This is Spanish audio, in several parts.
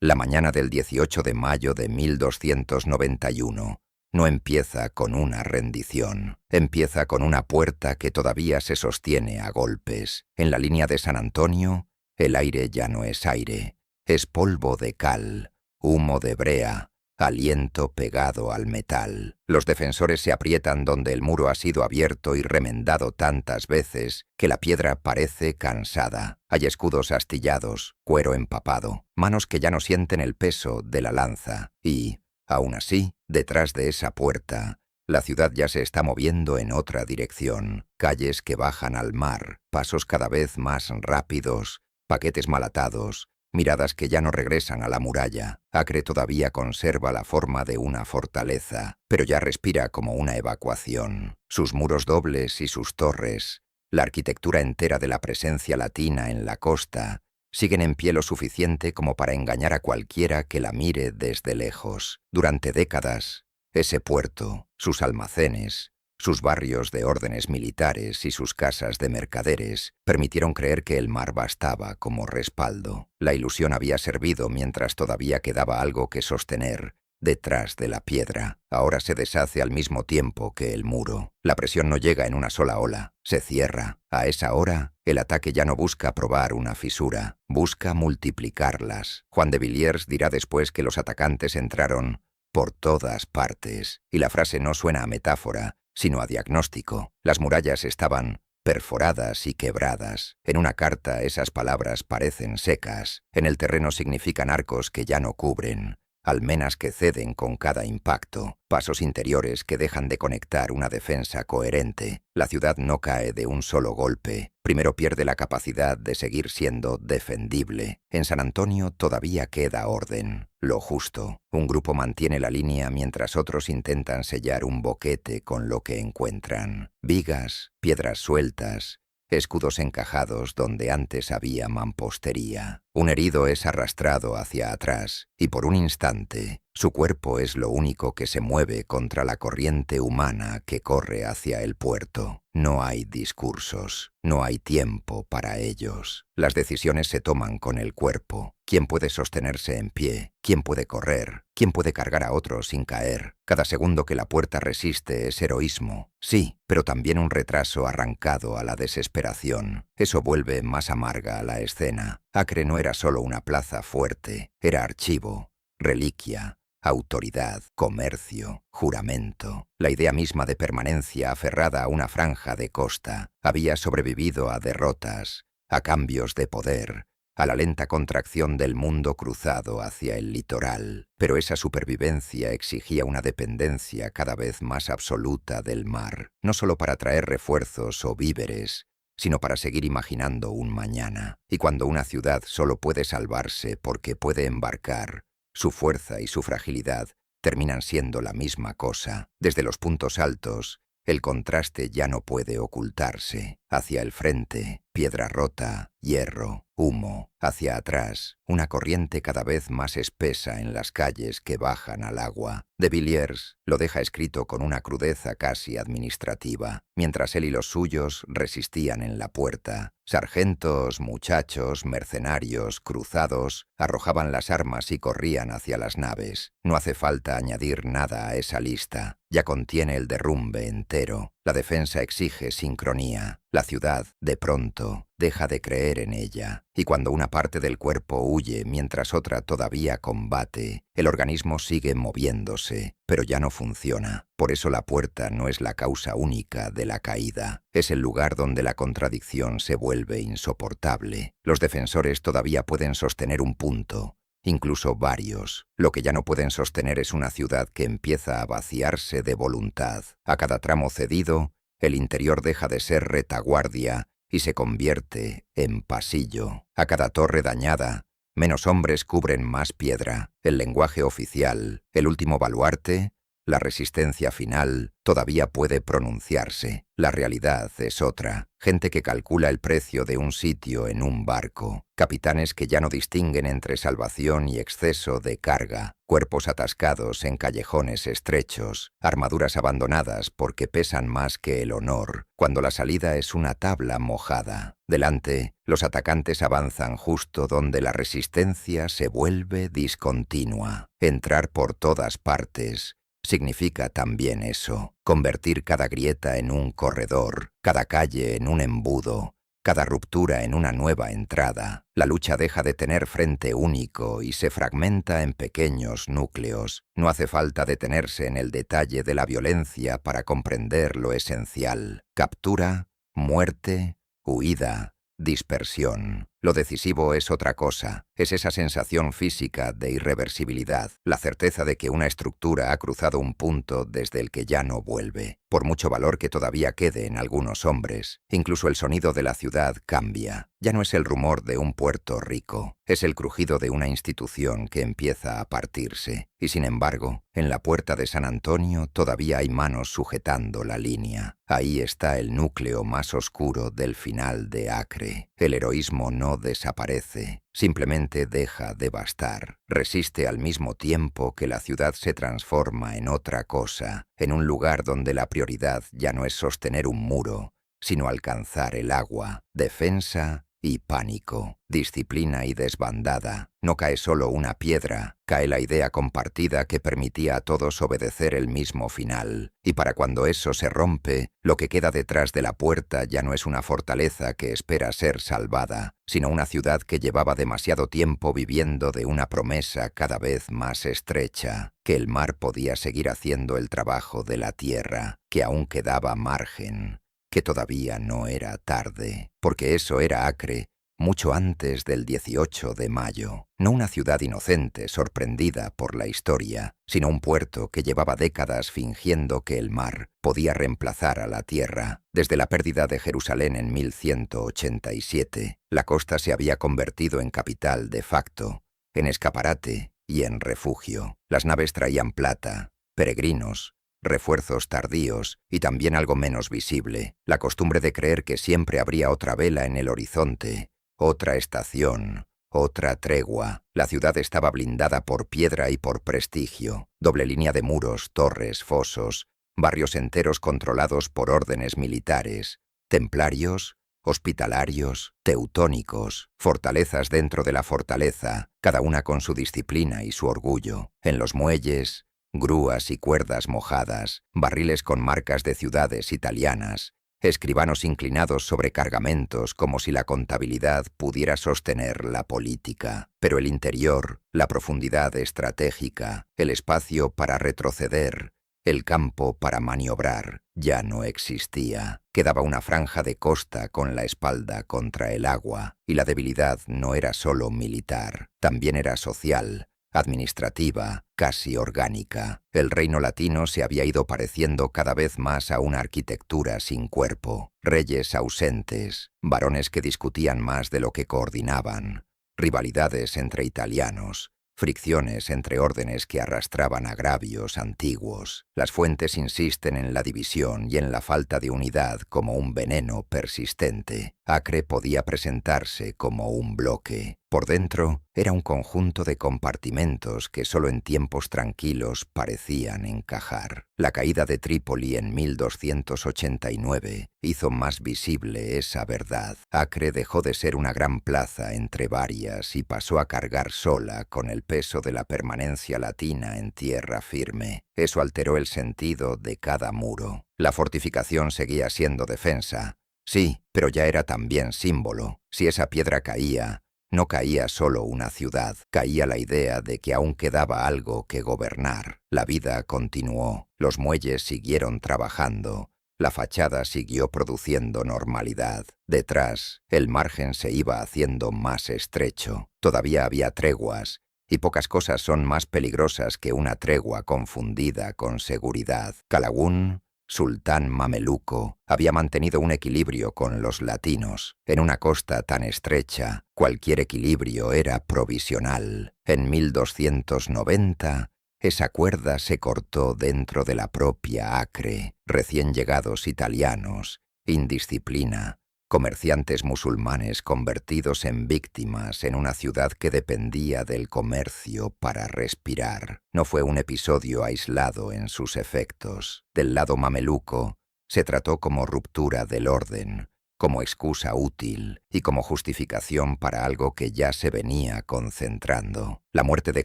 La mañana del 18 de mayo de 1291 no empieza con una rendición, empieza con una puerta que todavía se sostiene a golpes. En la línea de San Antonio, el aire ya no es aire, es polvo de cal, humo de brea, aliento pegado al metal. Los defensores se aprietan donde el muro ha sido abierto y remendado tantas veces que la piedra parece cansada. Hay escudos astillados, cuero empapado, manos que ya no sienten el peso de la lanza. Y, aún así, detrás de esa puerta, la ciudad ya se está moviendo en otra dirección. Calles que bajan al mar, pasos cada vez más rápidos, paquetes mal atados, miradas que ya no regresan a la muralla. Acre todavía conserva la forma de una fortaleza, pero ya respira como una evacuación. Sus muros dobles y sus torres, la arquitectura entera de la presencia latina en la costa, siguen en pie lo suficiente como para engañar a cualquiera que la mire desde lejos. Durante décadas, ese puerto, sus almacenes, sus barrios de órdenes militares y sus casas de mercaderes permitieron creer que el mar bastaba como respaldo. La ilusión había servido mientras todavía quedaba algo que sostener detrás de la piedra. Ahora se deshace al mismo tiempo que el muro. La presión no llega en una sola ola, se cierra. A esa hora, el ataque ya no busca probar una fisura, busca multiplicarlas. Juan de Villiers dirá después que los atacantes entraron por todas partes, y la frase no suena a metáfora, sino a diagnóstico. Las murallas estaban perforadas y quebradas. En una carta esas palabras parecen secas. En el terreno significan arcos que ya no cubren, almenas que ceden con cada impacto, pasos interiores que dejan de conectar una defensa coherente. La ciudad no cae de un solo golpe. Primero pierde la capacidad de seguir siendo defendible. En San Antonio todavía queda orden, lo justo. Un grupo mantiene la línea mientras otros intentan sellar un boquete con lo que encuentran. Vigas, piedras sueltas, escudos encajados donde antes había mampostería. Un herido es arrastrado hacia atrás y por un instante su cuerpo es lo único que se mueve contra la corriente humana que corre hacia el puerto. No hay discursos, no hay tiempo para ellos. Las decisiones se toman con el cuerpo. ¿Quién puede sostenerse en pie? ¿Quién puede correr? ¿Quién puede cargar a otro sin caer? Cada segundo que la puerta resiste es heroísmo. Sí, pero también un retraso arrancado a la desesperación. Eso vuelve más amarga a la escena. Acre no era solo una plaza fuerte, era archivo, reliquia, autoridad, comercio, juramento. La idea misma de permanencia aferrada a una franja de costa había sobrevivido a derrotas, a cambios de poder, a la lenta contracción del mundo cruzado hacia el litoral. Pero esa supervivencia exigía una dependencia cada vez más absoluta del mar, no solo para traer refuerzos o víveres, sino para seguir imaginando un mañana. Y cuando una ciudad solo puede salvarse porque puede embarcar, su fuerza y su fragilidad terminan siendo la misma cosa. Desde los puntos altos, el contraste ya no puede ocultarse. Hacia el frente, piedra rota, hierro, humo. Hacia atrás, una corriente cada vez más espesa en las calles que bajan al agua. De Villiers lo deja escrito con una crudeza casi administrativa, mientras él y los suyos resistían en la puerta. Sargentos, muchachos, mercenarios, cruzados, arrojaban las armas y corrían hacia las naves. No hace falta añadir nada a esa lista. Ya contiene el derrumbe entero. La defensa exige sincronía. La ciudad, de pronto, deja de creer en ella. Y cuando una parte del cuerpo huye mientras otra todavía combate, el organismo sigue moviéndose, pero ya no funciona. Por eso la puerta no es la causa única de la caída. Es el lugar donde la contradicción se vuelve insoportable. Los defensores todavía pueden sostener un punto, incluso varios. Lo que ya no pueden sostener es una ciudad que empieza a vaciarse de voluntad. A cada tramo cedido, el interior deja de ser retaguardia y se convierte en pasillo. A cada torre dañada, menos hombres cubren más piedra. El lenguaje oficial, el último baluarte, La resistencia final todavía puede pronunciarse. La realidad es otra. Gente que calcula el precio de un sitio en un barco. Capitanes que ya no distinguen entre salvación y exceso de carga. Cuerpos atascados en callejones estrechos. Armaduras abandonadas porque pesan más que el honor, cuando la salida es una tabla mojada. Delante, los atacantes avanzan justo donde la resistencia se vuelve discontinua. Entrar por todas partes significa también eso, convertir cada grieta en un corredor, cada calle en un embudo, cada ruptura en una nueva entrada. La lucha deja de tener frente único y se fragmenta en pequeños núcleos. No hace falta detenerse en el detalle de la violencia para comprender lo esencial. Captura, muerte, huida, dispersión. Lo decisivo es otra cosa, es esa sensación física de irreversibilidad, la certeza de que una estructura ha cruzado un punto desde el que ya no vuelve. Por mucho valor que todavía quede en algunos hombres, incluso el sonido de la ciudad cambia. Ya no es el rumor de un puerto rico, es el crujido de una institución que empieza a partirse. Y sin embargo, en la puerta de San Antonio todavía hay manos sujetando la línea. Ahí está el núcleo más oscuro del final de Acre. El heroísmo no desaparece, simplemente deja de bastar. Resiste al mismo tiempo que la ciudad se transforma en otra cosa, en un lugar donde la prioridad ya no es sostener un muro, sino alcanzar el agua. Defensa y pánico, disciplina y desbandada. No cae solo una piedra, cae la idea compartida que permitía a todos obedecer el mismo final. Y para cuando eso se rompe, lo que queda detrás de la puerta ya no es una fortaleza que espera ser salvada, sino una ciudad que llevaba demasiado tiempo viviendo de una promesa cada vez más estrecha, que el mar podía seguir haciendo el trabajo de la tierra, que aún quedaba margen, que todavía no era tarde, porque eso era Acre mucho antes del 18 de mayo. No una ciudad inocente sorprendida por la historia, sino un puerto que llevaba décadas fingiendo que el mar podía reemplazar a la tierra. Desde la pérdida de Jerusalén en 1187, la costa se había convertido en capital de facto, en escaparate y en refugio. Las naves traían plata, peregrinos, refuerzos tardíos y también algo menos visible, la costumbre de creer que siempre habría otra vela en el horizonte, otra estación, otra tregua. La ciudad estaba blindada por piedra y por prestigio, doble línea de muros, torres, fosos, barrios enteros controlados por órdenes militares, templarios, hospitalarios, teutónicos, fortalezas dentro de la fortaleza, cada una con su disciplina y su orgullo. En los muelles, grúas y cuerdas mojadas, barriles con marcas de ciudades italianas, escribanos inclinados sobre cargamentos como si la contabilidad pudiera sostener la política. Pero el interior, la profundidad estratégica, el espacio para retroceder, el campo para maniobrar, ya no existía. Quedaba una franja de costa con la espalda contra el agua, y la debilidad no era solo militar, también era social, administrativa, casi orgánica. El reino latino se había ido pareciendo cada vez más a una arquitectura sin cuerpo, reyes ausentes, varones que discutían más de lo que coordinaban, rivalidades entre italianos, fricciones entre órdenes que arrastraban agravios antiguos. Las fuentes insisten en la división y en la falta de unidad como un veneno persistente. Acre podía presentarse como un bloque. Por dentro, era un conjunto de compartimentos que solo en tiempos tranquilos parecían encajar. La caída de Trípoli en 1289 hizo más visible esa verdad. Acre dejó de ser una gran plaza entre varias y pasó a cargar sola con el peso de la permanencia latina en tierra firme. Eso alteró el sentido de cada muro. La fortificación seguía siendo defensa, sí, pero ya era también símbolo. Si esa piedra caía, no caía solo una ciudad, caía la idea de que aún quedaba algo que gobernar. La vida continuó, los muelles siguieron trabajando, la fachada siguió produciendo normalidad. Detrás, el margen se iba haciendo más estrecho. Todavía había treguas, y pocas cosas son más peligrosas que una tregua confundida con seguridad. Calagún, sultán mameluco, había mantenido un equilibrio con los latinos. En una costa tan estrecha, cualquier equilibrio era provisional. En 1290, Esa cuerda se cortó dentro de la propia Acre, recién llegados italianos, indisciplina, comerciantes musulmanes convertidos en víctimas en una ciudad que dependía del comercio para respirar. No fue un episodio aislado en sus efectos. Del lado mameluco, se trató como ruptura del orden, como excusa útil y como justificación para algo que ya se venía concentrando. La muerte de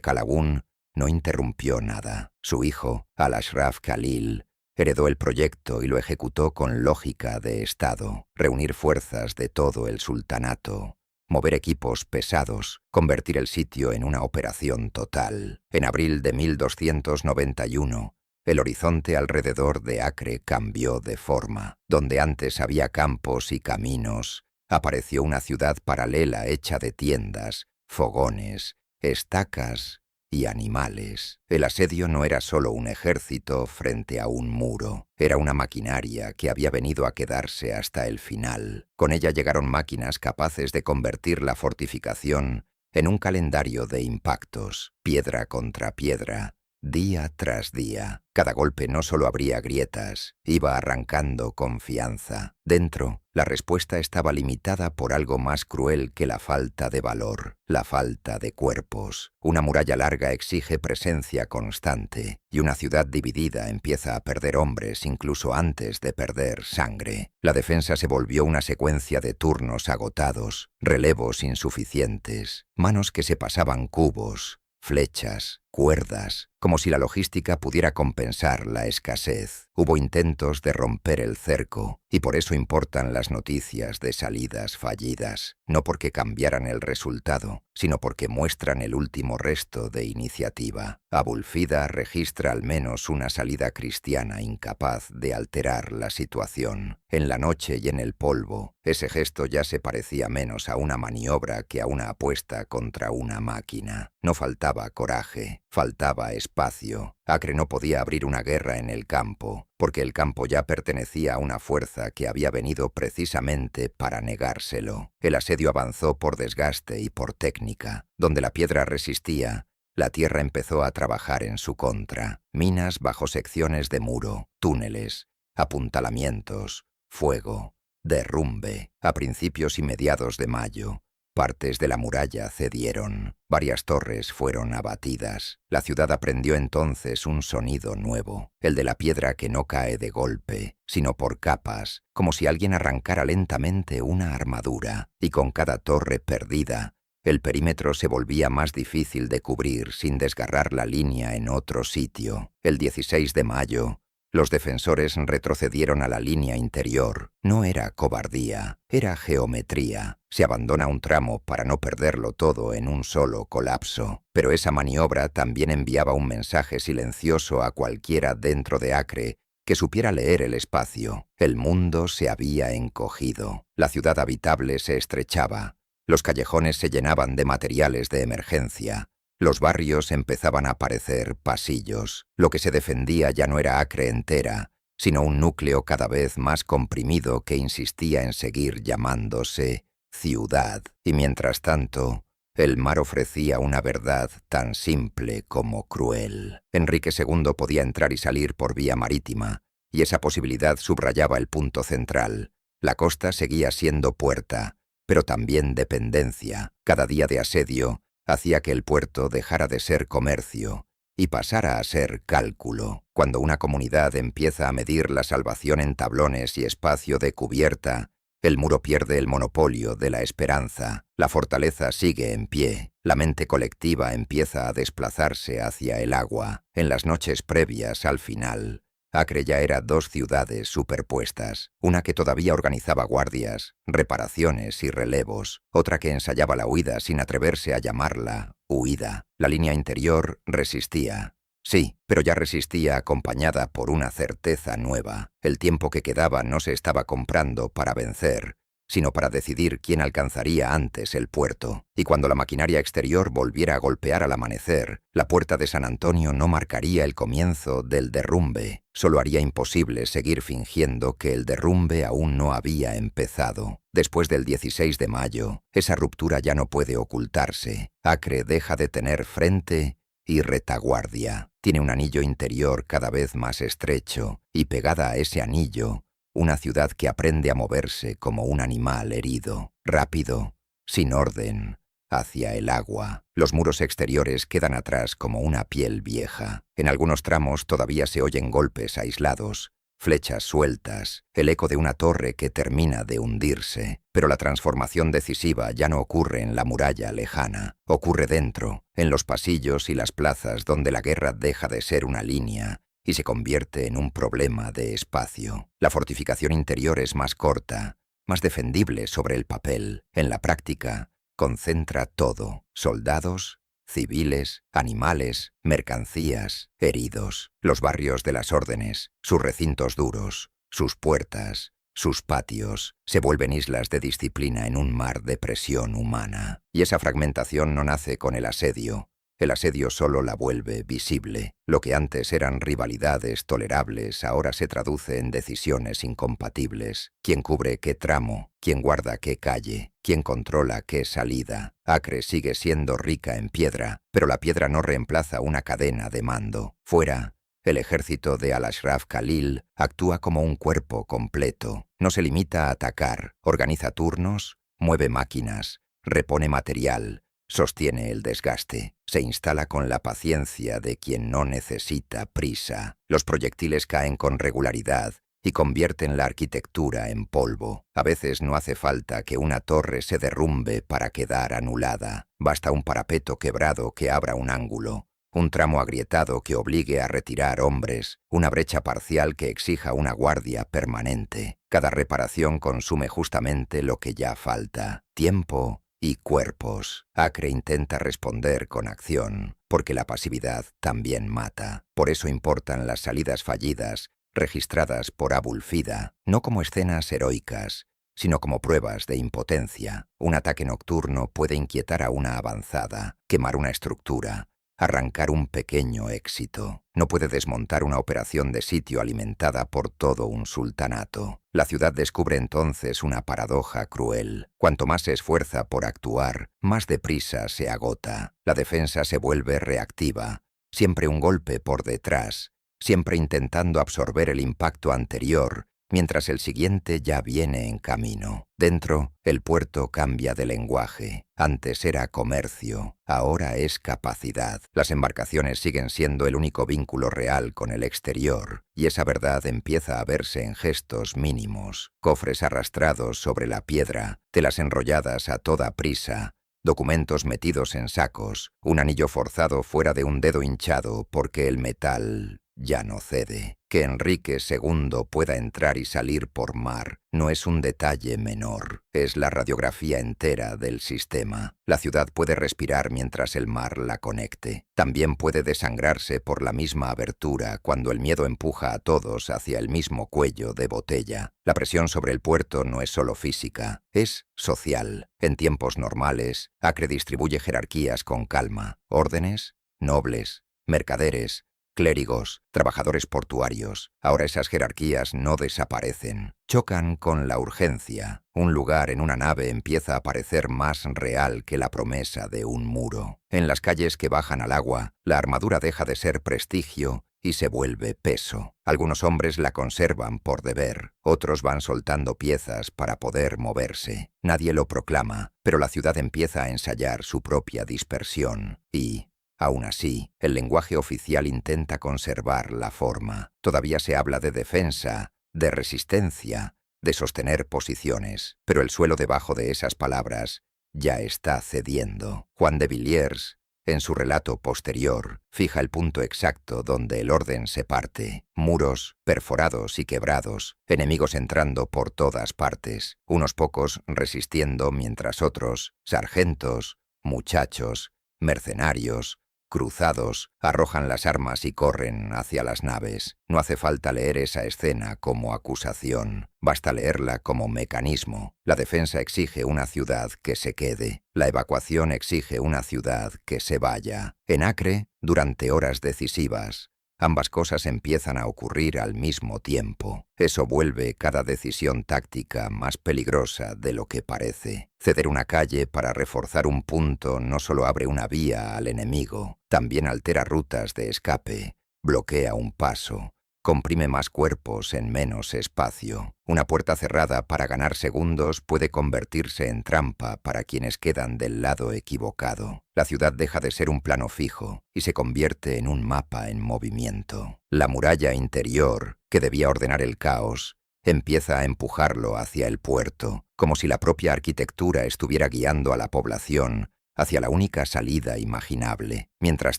Qalawun no interrumpió nada. Su hijo, Al-Ashraf Khalil, heredó el proyecto y lo ejecutó con lógica de Estado: reunir fuerzas de todo el sultanato, mover equipos pesados, convertir el sitio en una operación total. En abril de 1291, el horizonte alrededor de Acre cambió de forma. Donde antes había campos y caminos, apareció una ciudad paralela hecha de tiendas, fogones, estacas y animales. El asedio no era solo un ejército frente a un muro, era una maquinaria que había venido a quedarse hasta el final. Con ella llegaron máquinas capaces de convertir la fortificación en un calendario de impactos, piedra contra piedra, día tras día. Cada golpe no solo abría grietas, iba arrancando confianza. Dentro, la respuesta estaba limitada por algo más cruel que la falta de valor, la falta de cuerpos. Una muralla larga exige presencia constante, y una ciudad dividida empieza a perder hombres incluso antes de perder sangre. La defensa se volvió una secuencia de turnos agotados, relevos insuficientes, manos que se pasaban cubos, flechas, cuerdas, como si la logística pudiera compensar la escasez. Hubo intentos de romper el cerco, y por eso importan las noticias de salidas fallidas, no porque cambiaran el resultado, sino porque muestran el último resto de iniciativa. Abulfida registra al menos una salida cristiana incapaz de alterar la situación. En la noche y en el polvo, ese gesto ya se parecía menos a una maniobra que a una apuesta contra una máquina. No faltaba coraje, faltaba espacio. Acre no podía abrir una guerra en el campo, porque el campo ya pertenecía a una fuerza que había venido precisamente para negárselo. El asedio avanzó por desgaste y por técnica. Donde la piedra resistía, la tierra empezó a trabajar en su contra. Minas bajo secciones de muro, túneles, apuntalamientos, fuego, derrumbe. A principios y mediados de mayo, partes de la muralla cedieron, varias torres fueron abatidas. La ciudad aprendió entonces un sonido nuevo, el de la piedra que no cae de golpe, sino por capas, como si alguien arrancara lentamente una armadura, y con cada torre perdida, el perímetro se volvía más difícil de cubrir sin desgarrar la línea en otro sitio. El 16 de mayo, los defensores retrocedieron a la línea interior. No era cobardía, era geometría. Se abandona un tramo para no perderlo todo en un solo colapso. Pero esa maniobra también enviaba un mensaje silencioso a cualquiera dentro de Acre que supiera leer el espacio. El mundo se había encogido. La ciudad habitable se estrechaba. Los callejones se llenaban de materiales de emergencia. Los barrios empezaban a parecer pasillos. Lo que se defendía ya no era Acre entera, sino un núcleo cada vez más comprimido que insistía en seguir llamándose ciudad. Y mientras tanto, el mar ofrecía una verdad tan simple como cruel. Enrique II podía entrar y salir por vía marítima, y esa posibilidad subrayaba el punto central. La costa seguía siendo puerta, pero también dependencia. Cada día de asedio hacía que el puerto dejara de ser comercio y pasara a ser cálculo. Cuando una comunidad empieza a medir la salvación en tablones y espacio de cubierta, el muro pierde el monopolio de la esperanza. La fortaleza sigue en pie. La mente colectiva empieza a desplazarse hacia el agua. En las noches previas al final, Acre ya era dos ciudades superpuestas, una que todavía organizaba guardias, reparaciones y relevos, otra que ensayaba la huida sin atreverse a llamarla huida. La línea interior resistía. Sí, pero ya resistía acompañada por una certeza nueva. El tiempo que quedaba no se estaba comprando para vencer, sino para decidir quién alcanzaría antes el puerto. Y cuando la maquinaria exterior volviera a golpear al amanecer, la puerta de San Antonio no marcaría el comienzo del derrumbe. Solo haría imposible seguir fingiendo que el derrumbe aún no había empezado. Después del 16 de mayo, esa ruptura ya no puede ocultarse. Acre deja de tener frente y retaguardia. Tiene un anillo interior cada vez más estrecho y pegada a ese anillo, una ciudad que aprende a moverse como un animal herido, rápido, sin orden, hacia el agua. Los muros exteriores quedan atrás como una piel vieja. En algunos tramos todavía se oyen golpes aislados, flechas sueltas, el eco de una torre que termina de hundirse. Pero la transformación decisiva ya no ocurre en la muralla lejana, ocurre dentro, en los pasillos y las plazas donde la guerra deja de ser una línea y se convierte en un problema de espacio. La fortificación interior es más corta, más defendible sobre el papel. En la práctica, concentra todo: soldados, civiles, animales, mercancías, heridos, los barrios de las órdenes, sus recintos duros, sus puertas, sus patios, se vuelven islas de disciplina en un mar de presión humana. Y esa fragmentación no nace con el asedio. El asedio solo la vuelve visible. Lo que antes eran rivalidades tolerables ahora se traduce en decisiones incompatibles. ¿Quién cubre qué tramo? ¿Quién guarda qué calle? ¿Quién controla qué salida? Acre sigue siendo rica en piedra, pero la piedra no reemplaza una cadena de mando. Fuera, el ejército de Al-Ashraf Khalil actúa como un cuerpo completo. No se limita a atacar, organiza turnos, mueve máquinas, repone material, sostiene el desgaste, se instala con la paciencia de quien no necesita prisa. Los proyectiles caen con regularidad y convierten la arquitectura en polvo. A veces no hace falta que una torre se derrumbe para quedar anulada. Basta un parapeto quebrado que abra un ángulo, un tramo agrietado que obligue a retirar hombres, una brecha parcial que exija una guardia permanente. Cada reparación consume justamente lo que ya falta: tiempo y cuerpos. Acre intenta responder con acción, porque la pasividad también mata. Por eso importan las salidas fallidas, registradas por Abul Fida, no como escenas heroicas, sino como pruebas de impotencia. Un ataque nocturno puede inquietar a una avanzada, quemar una estructura, arrancar un pequeño éxito. No puede desmontar una operación de sitio alimentada por todo un sultanato. La ciudad descubre entonces una paradoja cruel. Cuanto más se esfuerza por actuar, más deprisa se agota. La defensa se vuelve reactiva, siempre un golpe por detrás, siempre intentando absorber el impacto anterior, mientras el siguiente ya viene en camino. Dentro, el puerto cambia de lenguaje. Antes era comercio, ahora es capacidad. Las embarcaciones siguen siendo el único vínculo real con el exterior, y esa verdad empieza a verse en gestos mínimos: cofres arrastrados sobre la piedra, telas enrolladas a toda prisa, documentos metidos en sacos, un anillo forzado fuera de un dedo hinchado porque el metal ya no cede. Que Enrique II pueda entrar y salir por mar no es un detalle menor, es la radiografía entera del sistema. La ciudad puede respirar mientras el mar la conecte. También puede desangrarse por la misma abertura cuando el miedo empuja a todos hacia el mismo cuello de botella. La presión sobre el puerto no es solo física, es social. En tiempos normales, Acre distribuye jerarquías con calma: órdenes, nobles, mercaderes, clérigos, trabajadores portuarios. Ahora esas jerarquías no desaparecen. Chocan con la urgencia. Un lugar en una nave empieza a parecer más real que la promesa de un muro. En las calles que bajan al agua, la armadura deja de ser prestigio y se vuelve peso. Algunos hombres la conservan por deber, otros van soltando piezas para poder moverse. Nadie lo proclama, pero la ciudad empieza a ensayar su propia dispersión y, aún así, el lenguaje oficial intenta conservar la forma. Todavía se habla de defensa, de resistencia, de sostener posiciones, pero el suelo debajo de esas palabras ya está cediendo. Juan de Villiers, en su relato posterior, fija el punto exacto donde el orden se parte: muros perforados y quebrados, enemigos entrando por todas partes, unos pocos resistiendo mientras otros, sargentos, muchachos, mercenarios, cruzados, arrojan las armas y corren hacia las naves. No hace falta leer esa escena como acusación, basta leerla como mecanismo. La defensa exige una ciudad que se quede, la evacuación exige una ciudad que se vaya. En Acre, durante horas decisivas, Ambas cosas empiezan a ocurrir al mismo tiempo. Eso vuelve cada decisión táctica más peligrosa de lo que parece. Ceder una calle para reforzar un punto no solo abre una vía al enemigo, también altera rutas de escape, bloquea un paso, comprime más cuerpos en menos espacio. Una puerta cerrada para ganar segundos puede convertirse en trampa para quienes quedan del lado equivocado. La ciudad deja de ser un plano fijo y se convierte en un mapa en movimiento. La muralla interior, que debía ordenar el caos, empieza a empujarlo hacia el puerto, como si la propia arquitectura estuviera guiando a la población hacia la única salida imaginable. Mientras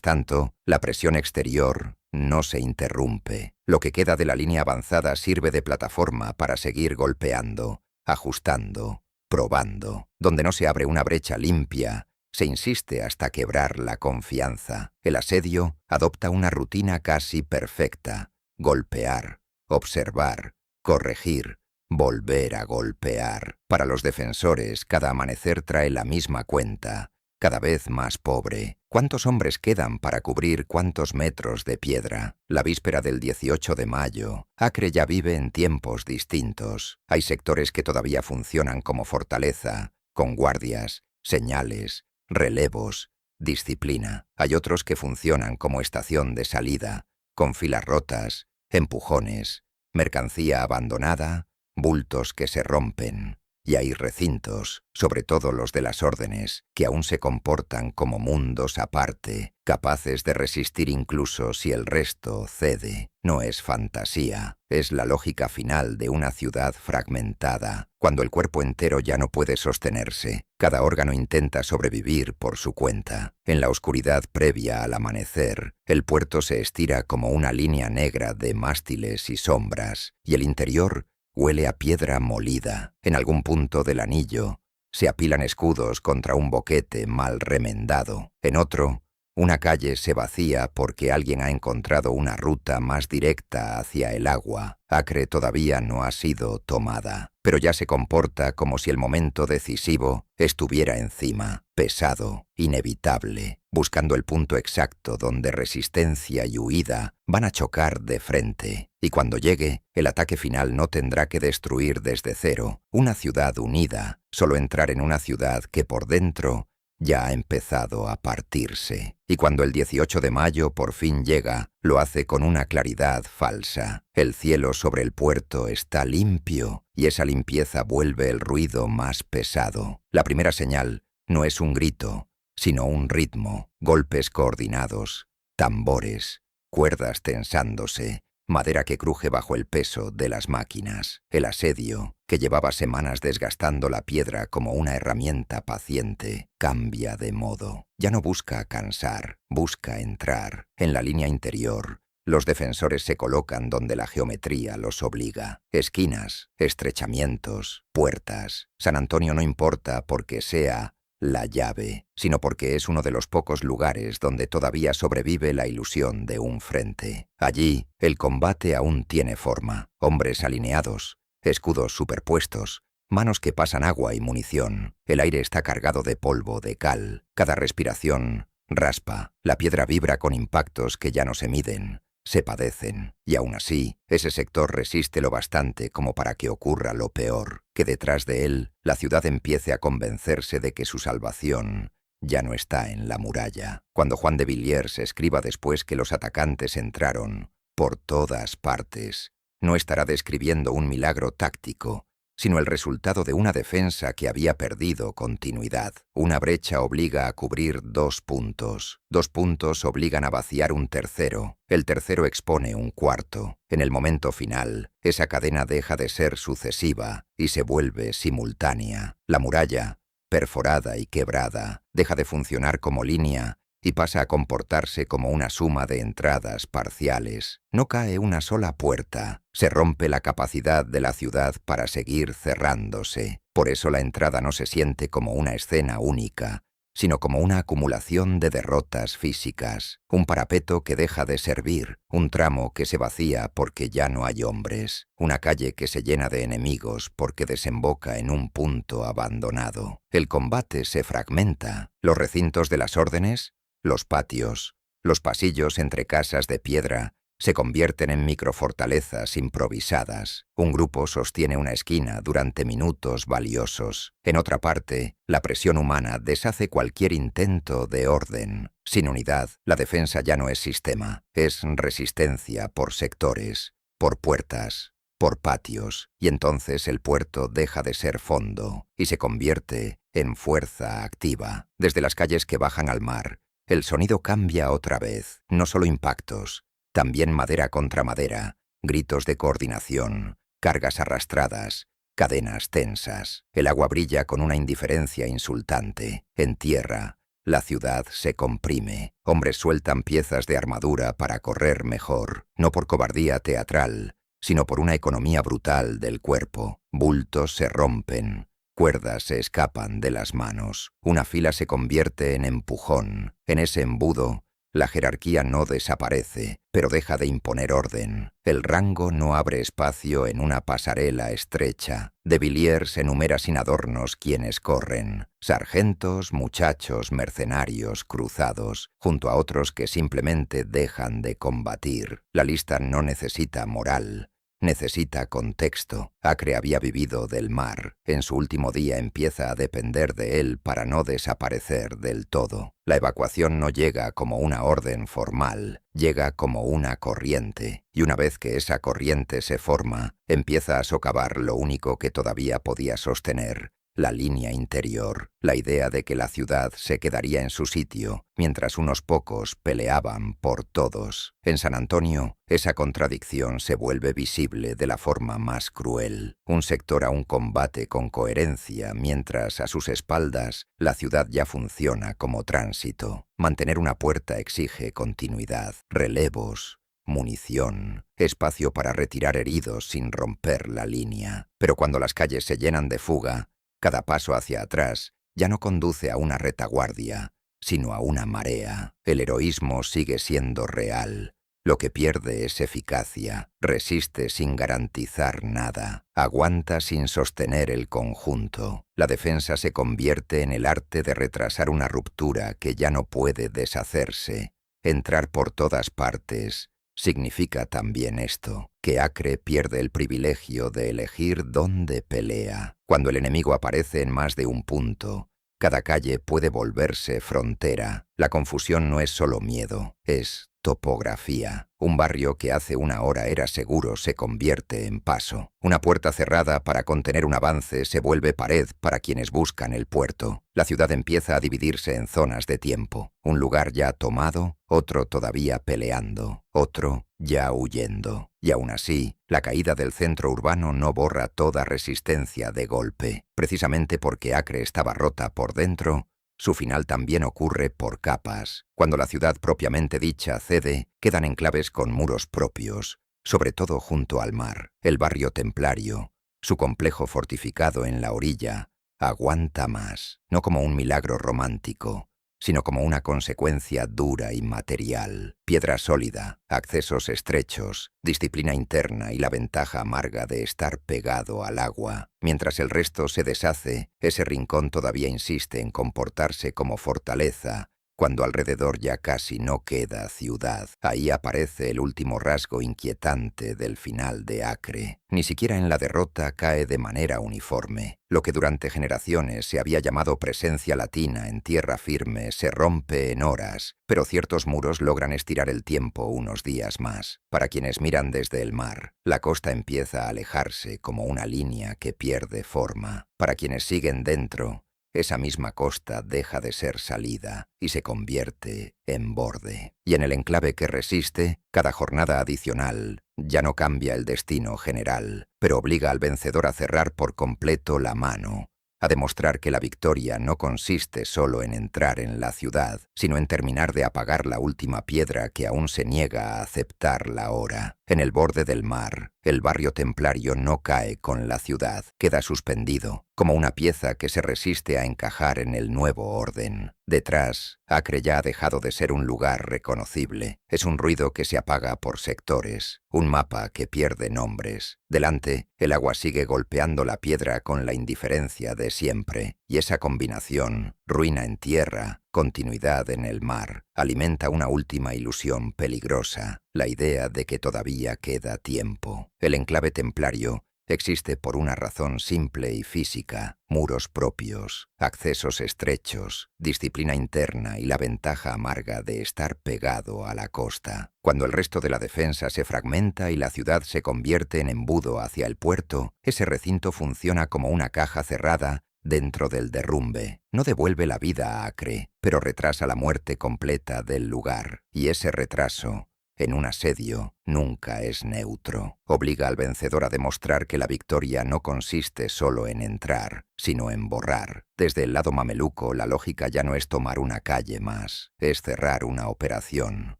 tanto, la presión exterior no se interrumpe. Lo que queda de la línea avanzada sirve de plataforma para seguir golpeando, ajustando, probando. Donde no se abre una brecha limpia, se insiste hasta quebrar la confianza. El asedio adopta una rutina casi perfecta: golpear, observar, corregir, volver a golpear. Para los defensores, cada amanecer trae la misma cuenta, cada vez más pobre. ¿Cuántos hombres quedan para cubrir cuántos metros de piedra? La víspera del 18 de mayo, Acre ya vive en tiempos distintos. Hay sectores que todavía funcionan como fortaleza, con guardias, señales, relevos, disciplina. Hay otros que funcionan como estación de salida, con filas rotas, empujones, mercancía abandonada, bultos que se rompen. Y hay recintos, sobre todo los de las órdenes, que aún se comportan como mundos aparte, capaces de resistir incluso si el resto cede. No es fantasía, es la lógica final de una ciudad fragmentada. Cuando el cuerpo entero ya no puede sostenerse, cada órgano intenta sobrevivir por su cuenta. En la oscuridad previa al amanecer, el puerto se estira como una línea negra de mástiles y sombras, y el interior huele a piedra molida. En algún punto del anillo se apilan escudos contra un boquete mal remendado. En otro, una calle se vacía porque alguien ha encontrado una ruta más directa hacia el agua. Acre todavía no ha sido tomada, pero ya se comporta como si el momento decisivo estuviera encima, pesado, inevitable, buscando el punto exacto donde resistencia y huida van a chocar de frente. Y cuando llegue, el ataque final no tendrá que destruir desde cero una ciudad unida, solo entrar en una ciudad que por dentro ya ha empezado a partirse. Y cuando el 18 de mayo por fin llega, lo hace con una claridad falsa. El cielo sobre el puerto está limpio y esa limpieza vuelve el ruido más pesado. La primera señal no es un grito, sino un ritmo, golpes coordinados, tambores, cuerdas tensándose, madera que cruje bajo el peso de las máquinas. El asedio, que llevaba semanas desgastando la piedra como una herramienta paciente, cambia de modo. Ya no busca cansar, busca entrar. En la línea interior, los defensores se colocan donde la geometría los obliga. Esquinas, estrechamientos, puertas. San Antonio no importa porque sea la llave, sino porque es uno de los pocos lugares donde todavía sobrevive la ilusión de un frente. Allí, el combate aún tiene forma. Hombres alineados, escudos superpuestos, manos que pasan agua y munición. El aire está cargado de polvo, de cal. Cada respiración raspa. La piedra vibra con impactos que ya no se miden, se padecen. Y aún así, ese sector resiste lo bastante como para que ocurra lo peor, que detrás de él la ciudad empiece a convencerse de que su salvación ya no está en la muralla. Cuando Juan de Villiers escriba después que los atacantes entraron por todas partes, no estará describiendo un milagro táctico, sino el resultado de una defensa que había perdido continuidad. Una brecha obliga a cubrir 2 puntos. 2 puntos obligan a vaciar un tercero. El tercero expone un cuarto. En el momento final, esa cadena deja de ser sucesiva y se vuelve simultánea. La muralla, perforada y quebrada, deja de funcionar como línea y pasa a comportarse como una suma de entradas parciales. No cae una sola puerta, se rompe la capacidad de la ciudad para seguir cerrándose. Por eso la entrada no se siente como una escena única, sino como una acumulación de derrotas físicas, un parapeto que deja de servir, un tramo que se vacía porque ya no hay hombres, una calle que se llena de enemigos porque desemboca en un punto abandonado. El combate se fragmenta. Los recintos de las órdenes, los patios, los pasillos entre casas de piedra Se convierten en microfortalezas improvisadas. Un grupo sostiene una esquina durante minutos valiosos. En otra parte, la presión humana deshace cualquier intento de orden. Sin unidad, la defensa ya no es sistema, es resistencia por sectores, por puertas, por patios, y entonces el puerto deja de ser fondo y se convierte en fuerza activa. Desde las calles que bajan al mar, el sonido cambia otra vez, no solo impactos, también madera contra madera, gritos de coordinación, cargas arrastradas, cadenas tensas. El agua brilla con una indiferencia insultante. En tierra, la ciudad se comprime. Hombres sueltan piezas de armadura para correr mejor, no por cobardía teatral, sino por una economía brutal del cuerpo. Bultos se rompen, cuerdas se escapan de las manos. Una fila se convierte en empujón. En ese embudo, la jerarquía no desaparece, pero deja de imponer orden. El rango no abre espacio en una pasarela estrecha. De Villiers enumera sin adornos quienes corren. Sargentos, muchachos, mercenarios, cruzados, junto a otros que simplemente dejan de combatir. La lista no necesita moral. Necesita contexto. Acre había vivido del mar. En su último día empieza a depender de él para no desaparecer del todo. La evacuación no llega como una orden formal, llega como una corriente. Y una vez que esa corriente se forma, empieza a socavar lo único que todavía podía sostener: la línea interior, la idea de que la ciudad se quedaría en su sitio, mientras unos pocos peleaban por todos. En San Antonio, esa contradicción se vuelve visible de la forma más cruel. Un sector aún combate con coherencia, mientras a sus espaldas la ciudad ya funciona como tránsito. Mantener una puerta exige continuidad, relevos, munición, espacio para retirar heridos sin romper la línea. Pero cuando las calles se llenan de fuga, cada paso hacia atrás ya no conduce a una retaguardia, sino a una marea. El heroísmo sigue siendo real. Lo que pierde es eficacia, resiste sin garantizar nada, aguanta sin sostener el conjunto. La defensa se convierte en el arte de retrasar una ruptura que ya no puede deshacerse. Entrar por todas partes significa también esto, que Acre pierde el privilegio de elegir dónde pelea. Cuando el enemigo aparece en más de un punto, cada calle puede volverse frontera. La confusión no es solo miedo, es topografía. Un barrio que hace una hora era seguro se convierte en paso. Una puerta cerrada para contener un avance se vuelve pared para quienes buscan el puerto. La ciudad empieza a dividirse en zonas de tiempo. Un lugar ya tomado, otro todavía peleando, otro ya huyendo. Y aún así, la caída del centro urbano no borra toda resistencia de golpe. Precisamente porque Acre estaba rota por dentro, su final también ocurre por capas. Cuando la ciudad propiamente dicha cede, quedan enclaves con muros propios, sobre todo junto al mar. El barrio templario, su complejo fortificado en la orilla, aguanta más, no como un milagro romántico, sino como una consecuencia dura y material. Piedra sólida, accesos estrechos, disciplina interna y la ventaja amarga de estar pegado al agua. Mientras el resto se deshace, ese rincón todavía insiste en comportarse como fortaleza, cuando alrededor ya casi no queda ciudad. Ahí aparece el último rasgo inquietante del final de Acre. Ni siquiera en la derrota cae de manera uniforme. Lo que durante generaciones se había llamado presencia latina en tierra firme se rompe en horas, pero ciertos muros logran estirar el tiempo unos días más. Para quienes miran desde el mar, la costa empieza a alejarse como una línea que pierde forma. Para quienes siguen dentro, esa misma costa deja de ser salida y se convierte en borde. Y en el enclave que resiste, cada jornada adicional ya no cambia el destino general, pero obliga al vencedor a cerrar por completo la mano, a demostrar que la victoria no consiste solo en entrar en la ciudad, sino en terminar de apagar la última piedra que aún se niega a aceptar la hora. En el borde del mar, el barrio templario no cae con la ciudad, queda suspendido, como una pieza que se resiste a encajar en el nuevo orden. Detrás, Acre ya ha dejado de ser un lugar reconocible. Es un ruido que se apaga por sectores, un mapa que pierde nombres. Delante, el agua sigue golpeando la piedra con la indiferencia de siempre, y esa combinación ruina en tierra, continuidad en el mar, alimenta una última ilusión peligrosa, la idea de que todavía queda tiempo. El enclave templario existe por una razón simple y física: muros propios, accesos estrechos, disciplina interna y la ventaja amarga de estar pegado a la costa. Cuando el resto de la defensa se fragmenta y la ciudad se convierte en embudo hacia el puerto, ese recinto funciona como una caja cerrada dentro del derrumbe. No devuelve la vida a Acre, pero retrasa la muerte completa del lugar. Y ese retraso, en un asedio, nunca es neutro. Obliga al vencedor a demostrar que la victoria no consiste solo en entrar, sino en borrar. Desde el lado mameluco, la lógica ya no es tomar una calle más, es cerrar una operación.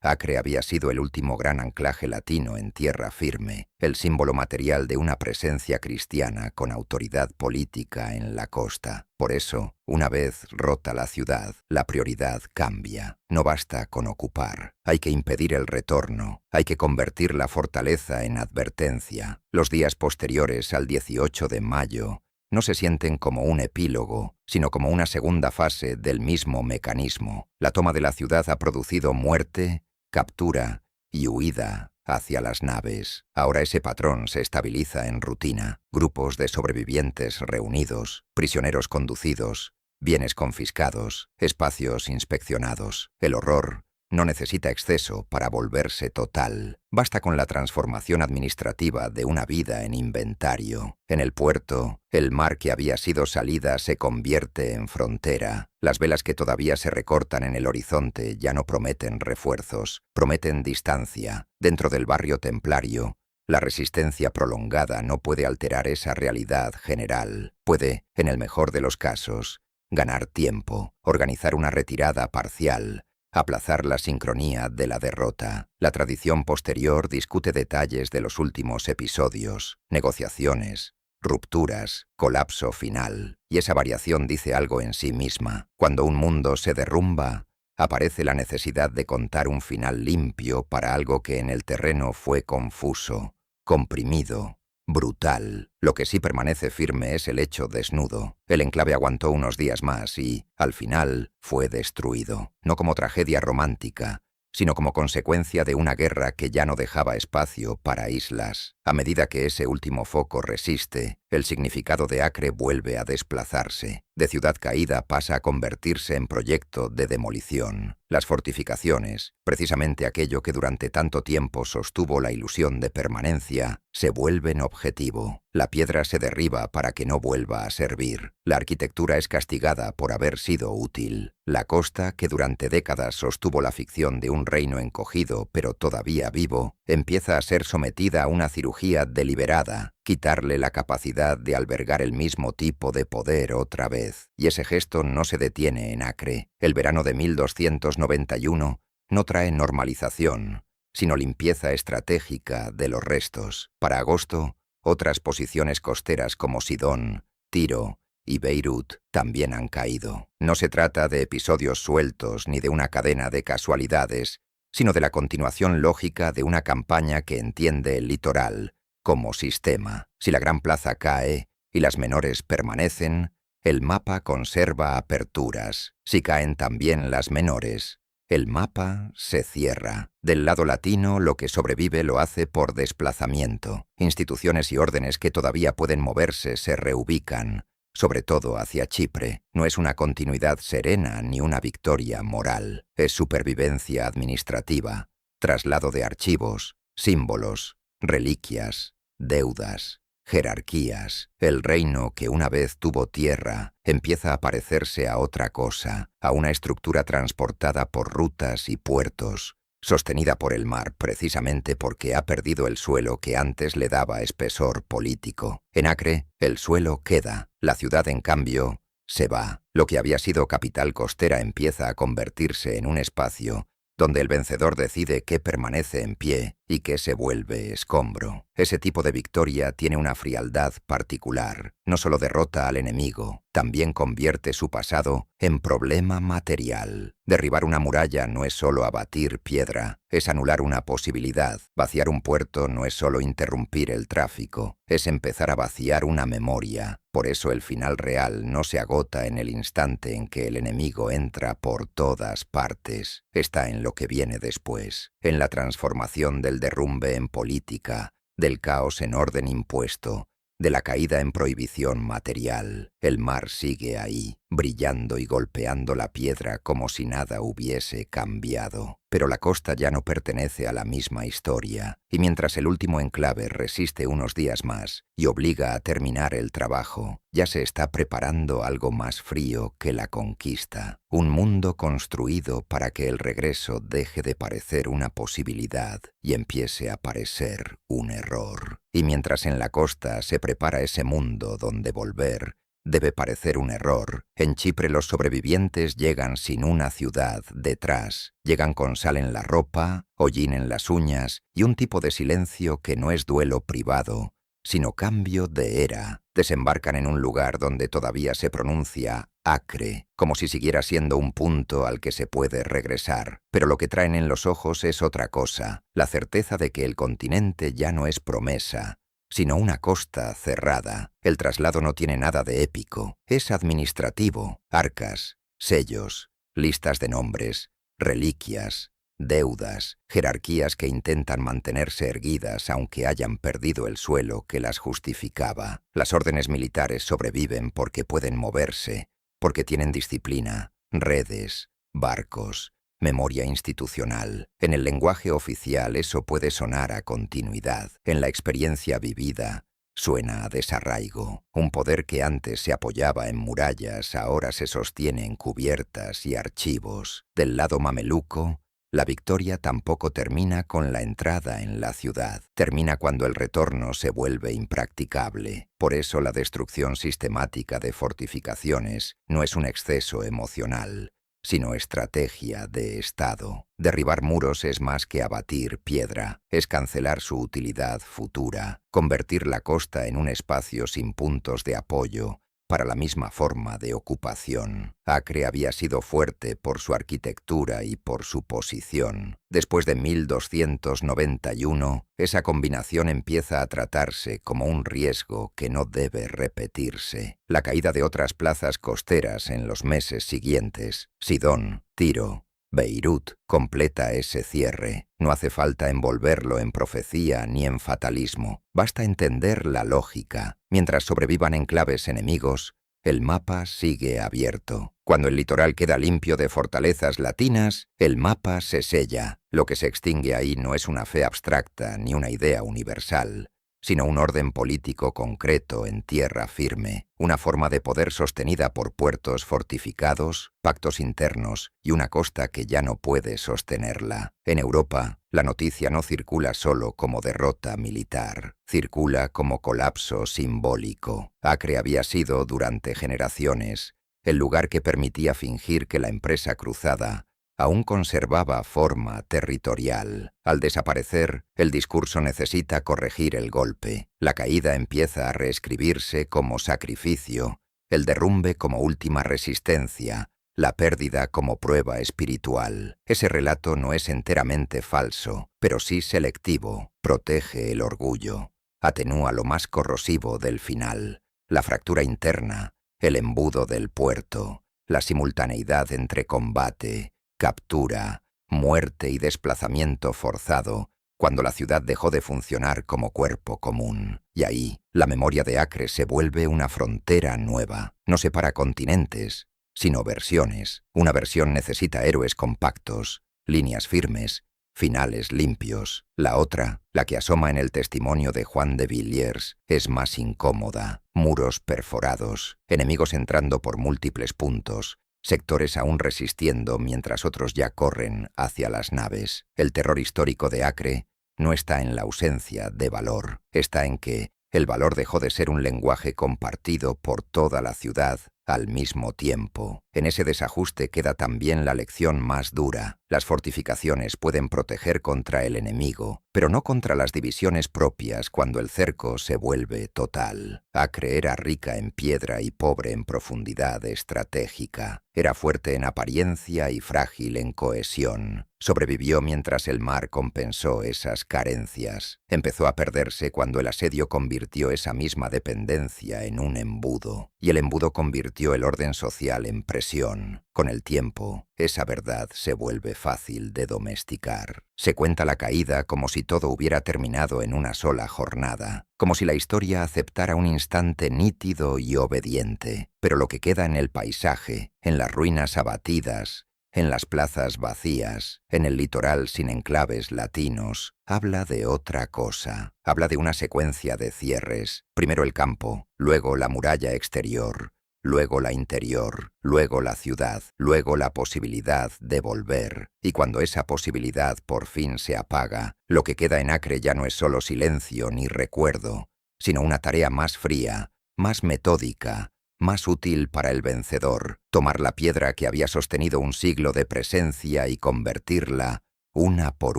Acre había sido el último gran anclaje latino en tierra firme, el símbolo material de una presencia cristiana con autoridad política en la costa. Por eso, una vez rota la ciudad, la prioridad cambia. No basta con ocupar, hay que impedir el retorno, hay que convertir la fortaleza en advertencia. Los días posteriores al 18 de mayo no se sienten como un epílogo, sino como una segunda fase del mismo mecanismo. La toma de la ciudad ha producido muerte, captura y huida hacia las naves. Ahora ese patrón se estabiliza en rutina: grupos de sobrevivientes reunidos, prisioneros conducidos, bienes confiscados, espacios inspeccionados. El horror no necesita exceso para volverse total. Basta con la transformación administrativa de una vida en inventario. En el puerto, el mar que había sido salida se convierte en frontera. Las velas que todavía se recortan en el horizonte ya no prometen refuerzos, prometen distancia. Dentro del barrio templario, la resistencia prolongada no puede alterar esa realidad general. Puede, en el mejor de los casos, ganar tiempo, organizar una retirada parcial, aplazar la sincronía de la derrota. La tradición posterior discute detalles de los últimos episodios, negociaciones, rupturas, colapso final, y esa variación dice algo en sí misma. Cuando un mundo se derrumba, aparece la necesidad de contar un final limpio para algo que en el terreno fue confuso, comprimido, brutal. Lo que sí permanece firme es el hecho desnudo. El enclave aguantó unos días más y, al final, fue destruido. No como tragedia romántica, sino como consecuencia de una guerra que ya no dejaba espacio para islas. A medida que ese último foco resiste, el significado de Acre vuelve a desplazarse. De ciudad caída pasa a convertirse en proyecto de demolición. Las fortificaciones, precisamente aquello que durante tanto tiempo sostuvo la ilusión de permanencia, se vuelven objetivo. La piedra se derriba para que no vuelva a servir. La arquitectura es castigada por haber sido útil. La costa, que durante décadas sostuvo la ficción de un reino encogido pero todavía vivo, empieza a ser sometida a una cirugía deliberada: quitarle la capacidad de albergar el mismo tipo de poder otra vez. Y ese gesto no se detiene en Acre. El verano de 1291 no trae normalización, sino limpieza estratégica de los restos. Para agosto, otras posiciones costeras como Sidón, Tiro y Beirut también han caído. No se trata de episodios sueltos ni de una cadena de casualidades, sino de la continuación lógica de una campaña que entiende el litoral como sistema. Si la gran plaza cae y las menores permanecen, el mapa conserva aperturas. Si caen también las menores, el mapa se cierra. Del lado latino, lo que sobrevive lo hace por desplazamiento. Instituciones y órdenes que todavía pueden moverse se reubican, sobre todo hacia Chipre. No es una continuidad serena ni una victoria moral. Es supervivencia administrativa, traslado de archivos, símbolos, reliquias, deudas, jerarquías. El reino que una vez tuvo tierra empieza a parecerse a otra cosa, a una estructura transportada por rutas y puertos, sostenida por el mar precisamente porque ha perdido el suelo que antes le daba espesor político. En Acre, el suelo queda, la ciudad en cambio se va. Lo que había sido capital costera empieza a convertirse en un espacio donde el vencedor decide qué permanece en pie y qué se vuelve escombro. Ese tipo de victoria tiene una frialdad particular. No solo derrota al enemigo, también convierte su pasado en problema material. Derribar una muralla no es solo abatir piedra, es anular una posibilidad. Vaciar un puerto no es solo interrumpir el tráfico, es empezar a vaciar una memoria. Por eso el final real no se agota en el instante en que el enemigo entra por todas partes. Está en lo que viene después, en la transformación del derrumbe en política, del caos en orden impuesto, de la caída en prohibición material. El mar sigue ahí, brillando y golpeando la piedra como si nada hubiese cambiado. Pero la costa ya no pertenece a la misma historia, y mientras el último enclave resiste unos días más y obliga a terminar el trabajo, ya se está preparando algo más frío que la conquista. Un mundo construido para que el regreso deje de parecer una posibilidad y empiece a parecer un error. Y mientras en la costa se prepara ese mundo donde volver debe parecer un error, en Chipre los sobrevivientes llegan sin una ciudad detrás. Llegan con sal en la ropa, hollín en las uñas y un tipo de silencio que no es duelo privado, sino cambio de era. Desembarcan en un lugar donde todavía se pronuncia Acre, como si siguiera siendo un punto al que se puede regresar. Pero lo que traen en los ojos es otra cosa, la certeza de que el continente ya no es promesa, sino una costa cerrada. El traslado no tiene nada de épico, es administrativo, arcas, sellos, listas de nombres, reliquias, deudas, jerarquías que intentan mantenerse erguidas aunque hayan perdido el suelo que las justificaba. Las órdenes militares sobreviven porque pueden moverse, porque tienen disciplina, redes, barcos, memoria institucional. En el lenguaje oficial eso puede sonar a continuidad. En la experiencia vivida suena a desarraigo. Un poder que antes se apoyaba en murallas ahora se sostiene en cubiertas y archivos. Del lado mameluco, la victoria tampoco termina con la entrada en la ciudad. Termina cuando el retorno se vuelve impracticable. Por eso la destrucción sistemática de fortificaciones no es un exceso emocional, sino estrategia de Estado. Derribar muros es más que abatir piedra, es cancelar su utilidad futura, convertir la costa en un espacio sin puntos de apoyo para la misma forma de ocupación. Acre había sido fuerte por su arquitectura y por su posición. Después de 1291, esa combinación empieza a tratarse como un riesgo que no debe repetirse. La caída de otras plazas costeras en los meses siguientes, Sidón, Tiro, Beirut, completa ese cierre. No hace falta envolverlo en profecía ni en fatalismo. Basta entender la lógica. Mientras sobrevivan enclaves enemigos, el mapa sigue abierto. Cuando el litoral queda limpio de fortalezas latinas, el mapa se sella. Lo que se extingue ahí no es una fe abstracta ni una idea universal, sino un orden político concreto en tierra firme, una forma de poder sostenida por puertos fortificados, pactos internos y una costa que ya no puede sostenerla. En Europa, la noticia no circula solo como derrota militar, circula como colapso simbólico. Acre había sido, durante generaciones, el lugar que permitía fingir que la empresa cruzada aún conservaba forma territorial. Al desaparecer, el discurso necesita corregir el golpe. La caída empieza a reescribirse como sacrificio, el derrumbe como última resistencia, la pérdida como prueba espiritual. Ese relato no es enteramente falso, pero sí selectivo. Protege el orgullo, atenúa lo más corrosivo del final, la fractura interna, el embudo del puerto, la simultaneidad entre combate, captura, muerte y desplazamiento forzado, cuando la ciudad dejó de funcionar como cuerpo común. Y ahí, la memoria de Acre se vuelve una frontera nueva. No separa continentes, sino versiones. Una versión necesita héroes compactos, líneas firmes, finales limpios. La otra, la que asoma en el testimonio de Juan de Villiers, es más incómoda. Muros perforados, enemigos entrando por múltiples puntos, sectores aún resistiendo mientras otros ya corren hacia las naves. El terror histórico de Acre no está en la ausencia de valor, está en que el valor dejó de ser un lenguaje compartido por toda la ciudad al mismo tiempo. En ese desajuste queda también la lección más dura. Las fortificaciones pueden proteger contra el enemigo, pero no contra las divisiones propias cuando el cerco se vuelve total. Acre era rica en piedra y pobre en profundidad estratégica. Era fuerte en apariencia y frágil en cohesión. Sobrevivió mientras el mar compensó esas carencias. Empezó a perderse cuando el asedio convirtió esa misma dependencia en un embudo, y el embudo convirtió el orden social en presión. Con el tiempo, esa verdad se vuelve fácil de domesticar. Se cuenta la caída como si todo hubiera terminado en una sola jornada, como si la historia aceptara un instante nítido y obediente, pero lo que queda en el paisaje, en las ruinas abatidas, en las plazas vacías, en el litoral sin enclaves latinos, habla de otra cosa. Habla de una secuencia de cierres. Primero el campo, luego la muralla exterior, luego la interior, luego la ciudad, luego la posibilidad de volver. Y cuando esa posibilidad por fin se apaga, lo que queda en Acre ya no es solo silencio ni recuerdo, sino una tarea más fría, más metódica, más útil para el vencedor: tomar la piedra que había sostenido un siglo de presencia y convertirla, una por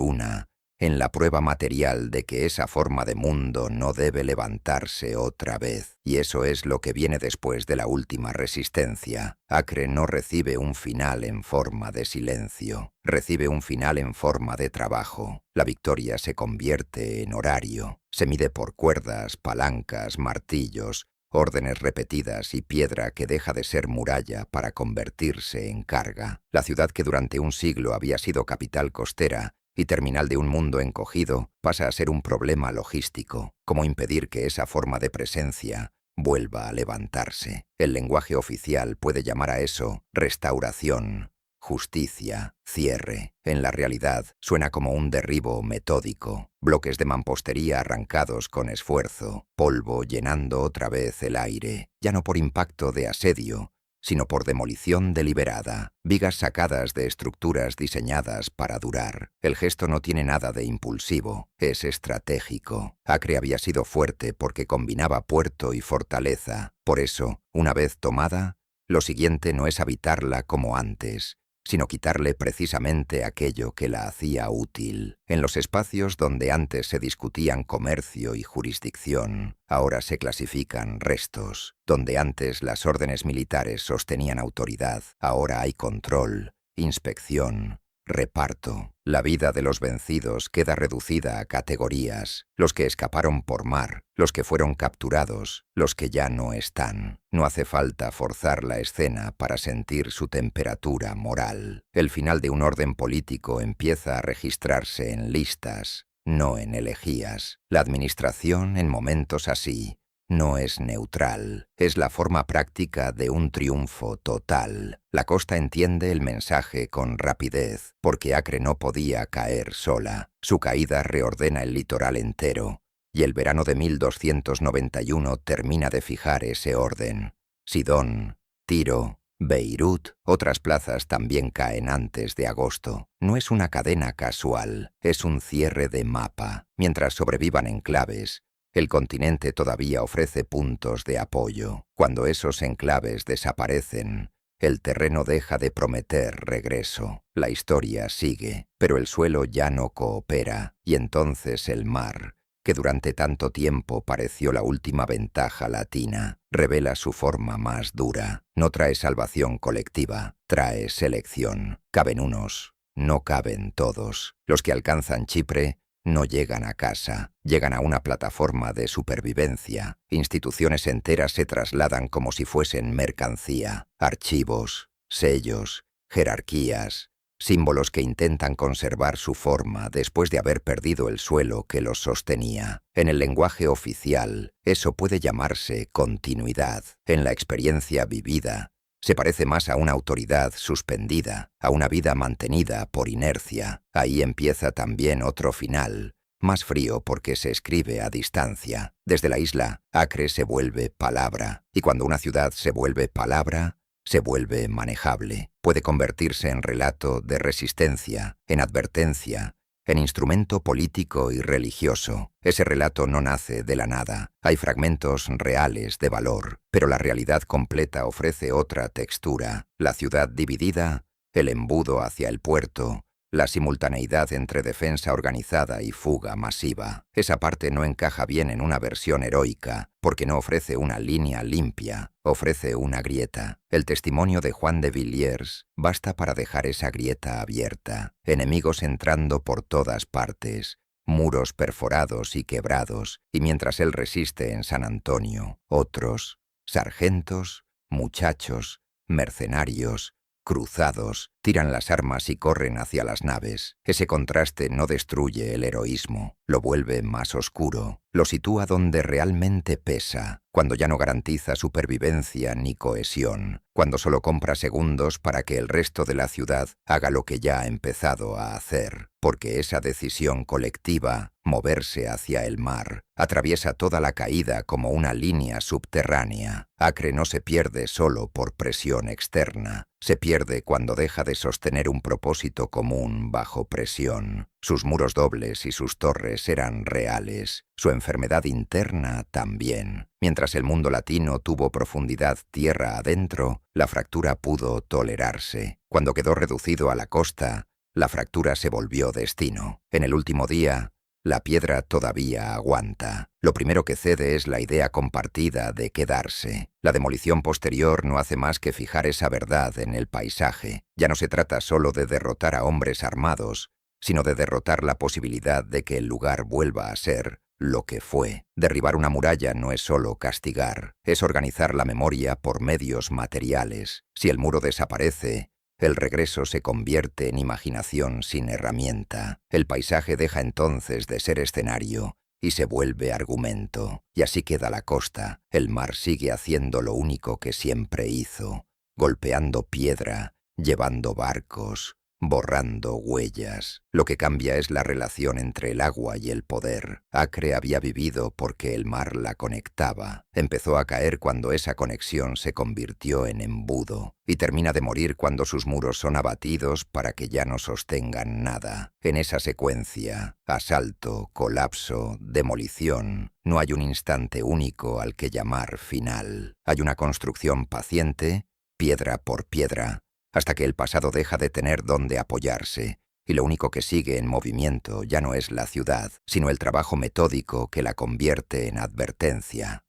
una, en la prueba material de que esa forma de mundo no debe levantarse otra vez. Y eso es lo que viene después de la última resistencia. Acre no recibe un final en forma de silencio, recibe un final en forma de trabajo. La victoria se convierte en horario, se mide por cuerdas, palancas, martillos, órdenes repetidas y piedra que deja de ser muralla para convertirse en carga. La ciudad que durante un siglo había sido capital costera y terminal de un mundo encogido pasa a ser un problema logístico. ¿Cómo impedir que esa forma de presencia vuelva a levantarse? El lenguaje oficial puede llamar a eso restauración, justicia, cierre. En la realidad suena como un derribo metódico, bloques de mampostería arrancados con esfuerzo, polvo llenando otra vez el aire, ya no por impacto de asedio, sino por demolición deliberada, vigas sacadas de estructuras diseñadas para durar. El gesto no tiene nada de impulsivo, es estratégico. Acre había sido fuerte porque combinaba puerto y fortaleza. Por eso, una vez tomada, lo siguiente no es habitarla como antes, sino quitarle precisamente aquello que la hacía útil. En los espacios donde antes se discutían comercio y jurisdicción, ahora se clasifican restos. Donde antes las órdenes militares sostenían autoridad, ahora hay control, inspección, reparto. La vida de los vencidos queda reducida a categorías: los que escaparon por mar, los que fueron capturados, los que ya no están. No hace falta forzar la escena para sentir su temperatura moral. El final de un orden político empieza a registrarse en listas, no en elegías. La administración, en momentos así, no es neutral, es la forma práctica de un triunfo total. La costa entiende el mensaje con rapidez, porque Acre no podía caer sola. Su caída reordena el litoral entero, y el verano de 1291 termina de fijar ese orden. Sidón, Tiro, Beirut, otras plazas también caen antes de agosto. No es una cadena casual, es un cierre de mapa. Mientras sobrevivan enclaves, el continente todavía ofrece puntos de apoyo. Cuando esos enclaves desaparecen, el terreno deja de prometer regreso. La historia sigue, pero el suelo ya no coopera, y entonces el mar, que durante tanto tiempo pareció la última ventaja latina, revela su forma más dura. No trae salvación colectiva, trae selección. Caben unos, no caben todos. Los que alcanzan Chipre no llegan a casa, llegan a una plataforma de supervivencia. Instituciones enteras se trasladan como si fuesen mercancía. Archivos, sellos, jerarquías, símbolos que intentan conservar su forma después de haber perdido el suelo que los sostenía. En el lenguaje oficial, eso puede llamarse continuidad. En la experiencia vivida, se parece más a una autoridad suspendida, a una vida mantenida por inercia. Ahí empieza también otro final, más frío porque se escribe a distancia. Desde la isla, Acre se vuelve palabra, y cuando una ciudad se vuelve palabra, se vuelve manejable. Puede convertirse en relato de resistencia, en advertencia, en instrumento político y religioso. Ese relato no nace de la nada. Hay fragmentos reales de valor, pero la realidad completa ofrece otra textura. La ciudad dividida, el embudo hacia el puerto, la simultaneidad entre defensa organizada y fuga masiva. Esa parte no encaja bien en una versión heroica, porque no ofrece una línea limpia, ofrece una grieta. El testimonio de Juan de Villiers basta para dejar esa grieta abierta. Enemigos entrando por todas partes, muros perforados y quebrados, y mientras él resiste en San Antonio, otros, sargentos, muchachos, mercenarios, cruzados, tiran las armas y corren hacia las naves. Ese contraste no destruye el heroísmo, lo vuelve más oscuro, lo sitúa donde realmente pesa, cuando ya no garantiza supervivencia ni cohesión, cuando solo compra segundos para que el resto de la ciudad haga lo que ya ha empezado a hacer, porque esa decisión colectiva, moverse hacia el mar, atraviesa toda la caída como una línea subterránea. Acre no se pierde solo por presión externa, se pierde cuando deja de sostener un propósito común bajo presión. Sus muros dobles y sus torres eran reales, su enfermedad interna también. Mientras el mundo latino tuvo profundidad tierra adentro, la fractura pudo tolerarse. Cuando quedó reducido a la costa, la fractura se volvió destino. En el último día, la piedra todavía aguanta. Lo primero que cede es la idea compartida de quedarse. La demolición posterior no hace más que fijar esa verdad en el paisaje. Ya no se trata solo de derrotar a hombres armados, sino de derrotar la posibilidad de que el lugar vuelva a ser lo que fue. Derribar una muralla no es solo castigar, es organizar la memoria por medios materiales. Si el muro desaparece, el regreso se convierte en imaginación sin herramienta. El paisaje deja entonces de ser escenario y se vuelve argumento. Y así queda la costa. El mar sigue haciendo lo único que siempre hizo, golpeando piedra, llevando barcos, borrando huellas. Lo que cambia es la relación entre el agua y el poder. Acre había vivido porque el mar la conectaba. Empezó a caer cuando esa conexión se convirtió en embudo, y termina de morir cuando sus muros son abatidos para que ya no sostengan nada. En esa secuencia, asalto, colapso, demolición, no hay un instante único al que llamar final. Hay una construcción paciente, piedra por piedra, hasta que el pasado deja de tener dónde apoyarse, y lo único que sigue en movimiento ya no es la ciudad, sino el trabajo metódico que la convierte en advertencia.